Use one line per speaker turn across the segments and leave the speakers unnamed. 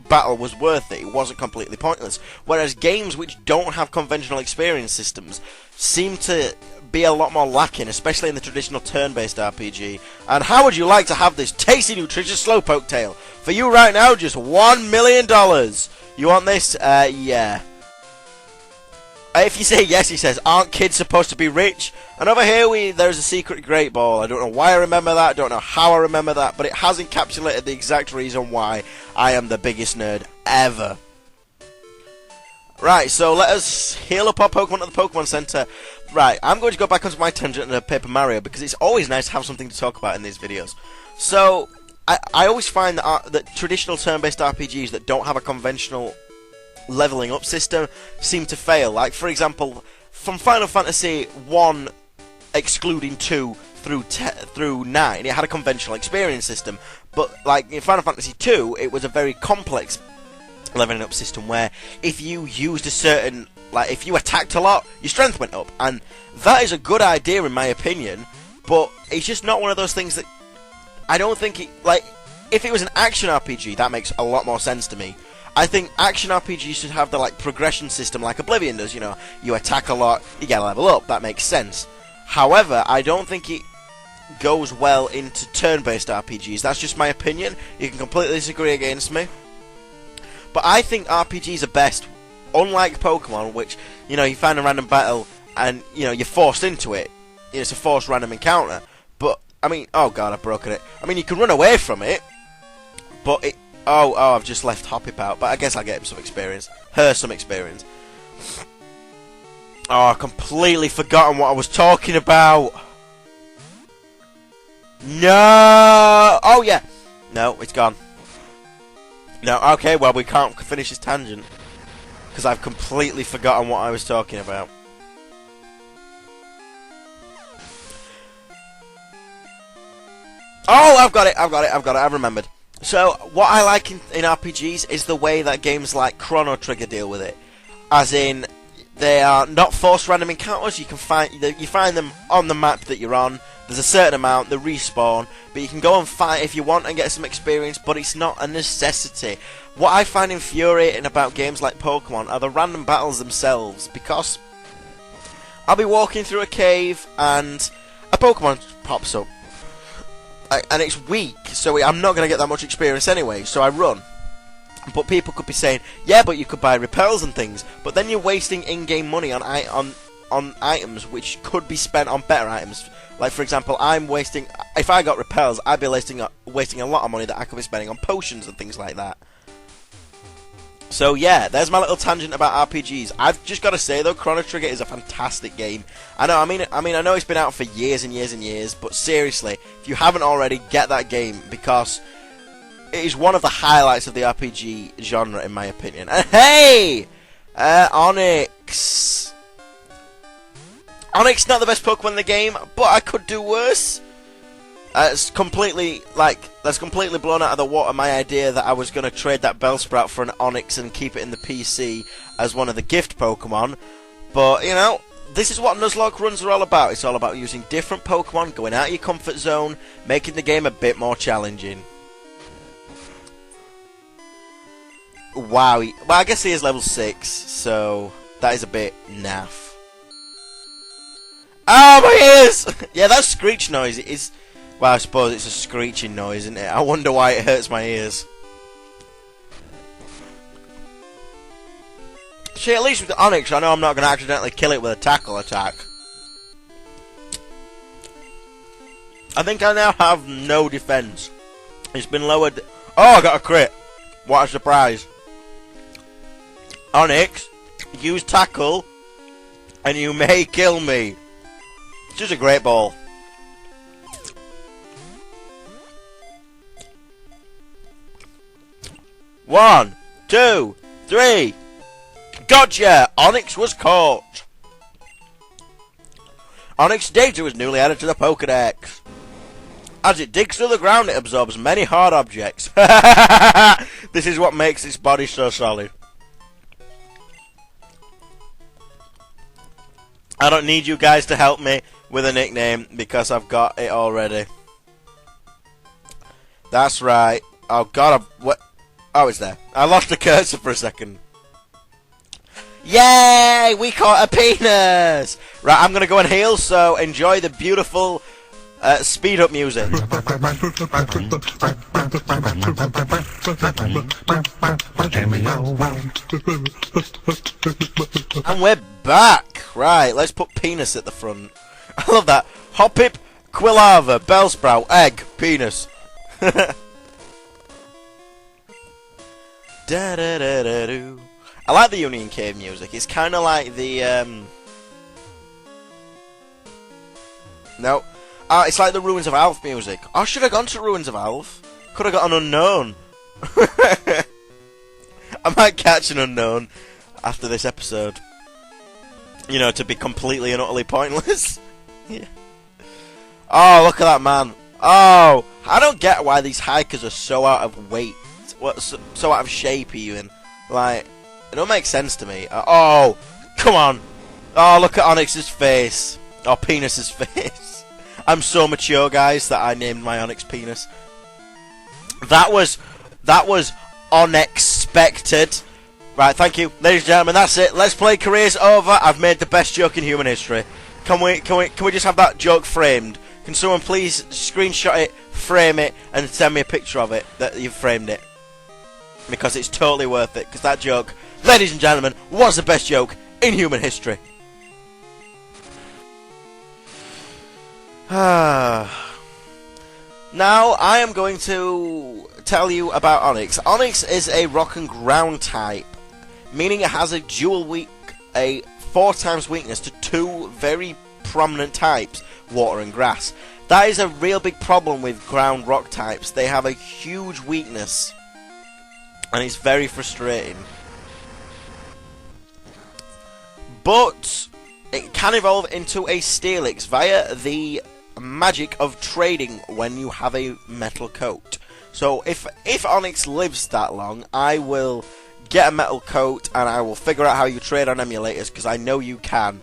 battle was worth it. It wasn't completely pointless. Whereas games which don't have conventional experience systems seem to be a lot more lacking, especially in the traditional turn-based RPG. And how would you like to have this tasty, nutritious Slowpoke tail? For you right now, just $1 million. You want this? Yeah. If you say yes, he says, aren't kids supposed to be rich? And over here, there's a secret Great Ball. I don't know why I remember that, I don't know how I remember that, but it has encapsulated the exact reason why I am the biggest nerd ever. Right, so let us heal up our Pokemon at the Pokemon Center. Right, I'm going to go back onto my tangent of Paper Mario, because it's always nice to have something to talk about in these videos. So, I always find that traditional turn-based RPGs that don't have a conventional leveling up system seem to fail. Like, for example, from Final Fantasy 1 excluding 2 through 9, it had a conventional experience system, but like in Final Fantasy 2 it was a very complex leveling up system where if you used a certain, like if you attacked a lot, your strength went up, and that is a good idea in my opinion, but it's just not one of those things that I don't think it, like, if it was an action RPG that makes a lot more sense to me. I think action RPGs should have the like progression system like Oblivion does, you know, you attack a lot, you get a level up, that makes sense. However, I don't think it goes well into turn-based RPGs, that's just my opinion, you can completely disagree against me. But I think RPGs are best, unlike Pokemon, which, you know, you find a random battle and, you know, you're forced into it, it's a forced random encounter, but, I mean, oh god, I've broken it, I mean, you can run away from it, but it, oh, I've just left Hoppip out, but I guess I'll get him some experience. Her some experience. Oh, I've completely forgotten what I was talking about. No! Oh, yeah. No, it's gone. No, okay, well, we can't finish this tangent, because I've completely forgotten what I was talking about. Oh, I've got it, I've remembered. So, what I like in RPGs is the way that games like Chrono Trigger deal with it. As in, they are not forced random encounters, you find them on the map that you're on, there's a certain amount, they respawn, but you can go and fight if you want and get some experience, but it's not a necessity. What I find infuriating about games like Pokemon are the random battles themselves, because I'll be walking through a cave and a Pokemon pops up. And it's weak, so I'm not going to get that much experience anyway, so I run. But people could be saying, yeah, but you could buy repels and things, but then you're wasting in-game money on items which could be spent on better items. Like, for example, if I got repels, I'd be wasting a lot of money that I could be spending on potions and things like that. So yeah, there's my little tangent about RPGs. I've just got to say though, Chrono Trigger is a fantastic game. I know it's been out for years and years and years, but seriously, if you haven't already, get that game, because it is one of the highlights of the RPG genre, in my opinion. And hey, Onyx. Onyx not the best Pokemon in the game, but I could do worse. That's completely blown out of the water my idea that I was going to trade that Bellsprout for an Onyx and keep it in the PC as one of the gift Pokemon. But, you know, this is what Nuzlocke runs are all about. It's all about using different Pokemon, going out of your comfort zone, making the game a bit more challenging. Wow, well, I guess he is level 6, so that is a bit naff. Oh, my ears! Yeah, that screech noise is... Well, I suppose it's a screeching noise, isn't it? I wonder why it hurts my ears. See, at least with the Onyx, I know I'm not going to accidentally kill it with a tackle attack. I think I now have no defense. It's been lowered... Oh, I got a crit! What a surprise. Onyx, use tackle, and you may kill me. It's just a great ball. One, two, three. Gotcha! Onyx was caught. Onyx data was newly added to the Pokédex. As it digs through the ground, it absorbs many hard objects. This is what makes its body so solid. I don't need you guys to help me with a nickname because I've got it already. That's right. Oh god, what? Oh, it's there. I lost the cursor for a second. Yay! We caught a penis! Right, I'm gonna go and heal, so enjoy the beautiful speed up music. And we're back! Right, let's put penis at the front. I love that. Hoppip, Quilava, Bellsprout, Egg, Penis. Da da da da do. I like the Union Cave music. It's kind of like the no, it's like the Ruins of Alph music. Oh, should have gone to Ruins of Alph. Could have got an unknown. I might catch an unknown after this episode. You know, to be completely and utterly pointless. Yeah. Oh, look at that man. Oh, I don't get why these hikers are so out of weight. What, so out of shape even. Like, it don't make sense to me. Oh, come on. Oh, look at Onyx's face. Or Penis's face. I'm so mature, guys, that I named my Onyx Penis. That was unexpected. Right, thank you, ladies and gentlemen. That's it. Let's Play career's over. I've made the best joke in human history. Can we just have that joke framed? Can someone please screenshot it, frame it, and send me a picture of it that you've framed it? Because it's totally worth it. Because that joke, ladies and gentlemen, was the best joke in human history. Now I am going to tell you about Onyx. Onyx is a rock and ground type, meaning it has a 4 times weakness to 2 very prominent types, water and grass. That is a real big problem with ground rock types. They have a huge weakness, and it's very frustrating. But it can evolve into a Steelix via the magic of trading when you have a metal coat. So if Onyx lives that long, I will get a metal coat and I will figure out how you trade on emulators, because I know you can.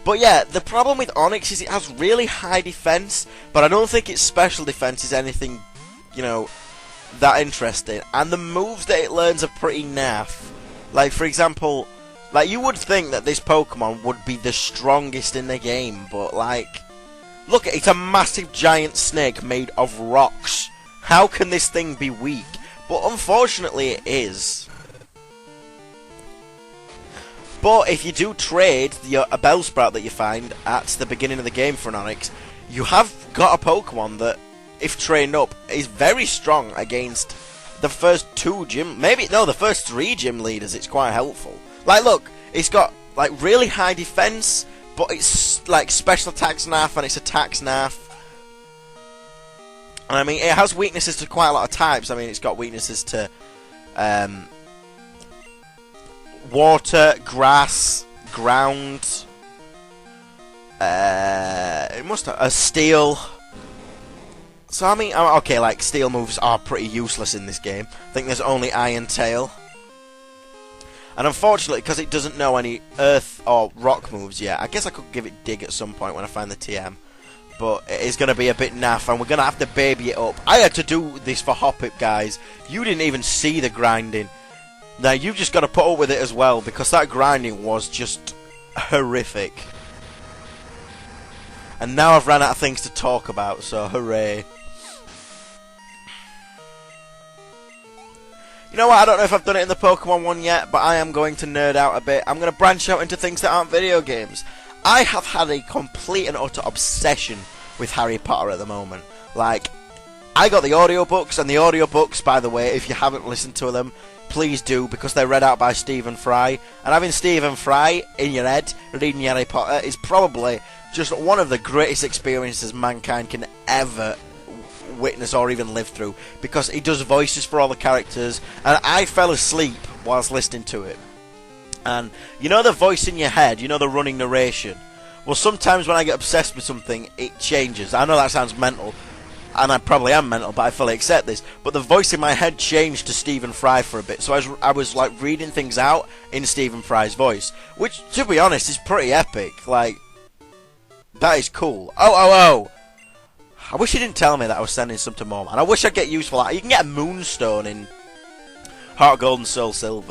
But yeah, the problem with Onyx is it has really high defense, but I don't think its special defense is anything, you know, that interesting. And the moves that it learns are pretty naff. Like, for example, like, you would think that this Pokemon would be the strongest in the game, but like, look, it's a massive giant snake made of rocks. How can this thing be weak? But unfortunately it is. But if you do trade a Bellsprout that you find at the beginning of the game for an Onyx, you have got a Pokemon that, if trained up, is very strong against the first 2 gym, the first 3 gym leaders. It's quite helpful. Like, look, it's got like really high defense, but it's like special attacks naff and its attacks naff. And I mean, it has weaknesses to quite a lot of types. I mean, it's got weaknesses to water, grass, ground. It must have a steel. So I mean, okay, like steel moves are pretty useless in this game. I think there's only Iron Tail. And unfortunately, because it doesn't know any earth or rock moves yet, I guess I could give it dig at some point when I find the TM. But it is going to be a bit naff, and we're going to have to baby it up. I had to do this for Hoppip, guys. You didn't even see the grinding. Now, you've just got to put up with it as well, because that grinding was just horrific. And now I've run out of things to talk about, so hooray. You know what, I don't know if I've done it in the Pokemon one yet, but I am going to nerd out a bit. I'm going to branch out into things that aren't video games. I have had a complete and utter obsession with Harry Potter at the moment. Like, I got the audiobooks, and the audiobooks, by the way, if you haven't listened to them, please do, because they're read out by Stephen Fry. And having Stephen Fry in your head, reading Harry Potter, is probably just one of the greatest experiences mankind can ever witness or even live through, because he does voices for all the characters, and I fell asleep whilst listening to it. And you know the voice in your head, you know the running narration? Well, sometimes when I get obsessed with something, it changes. I know that sounds mental, and I probably am mental, but I fully accept this. But the voice in my head changed to Stephen Fry for a bit, so I was like reading things out in Stephen Fry's voice, which, to be honest, is pretty epic. Like, that is cool. Oh! I wish you didn't tell me that I was sending some to Mom, and I wish I'd get used for that. You can get a Moonstone in Heart Gold and Soul Silver.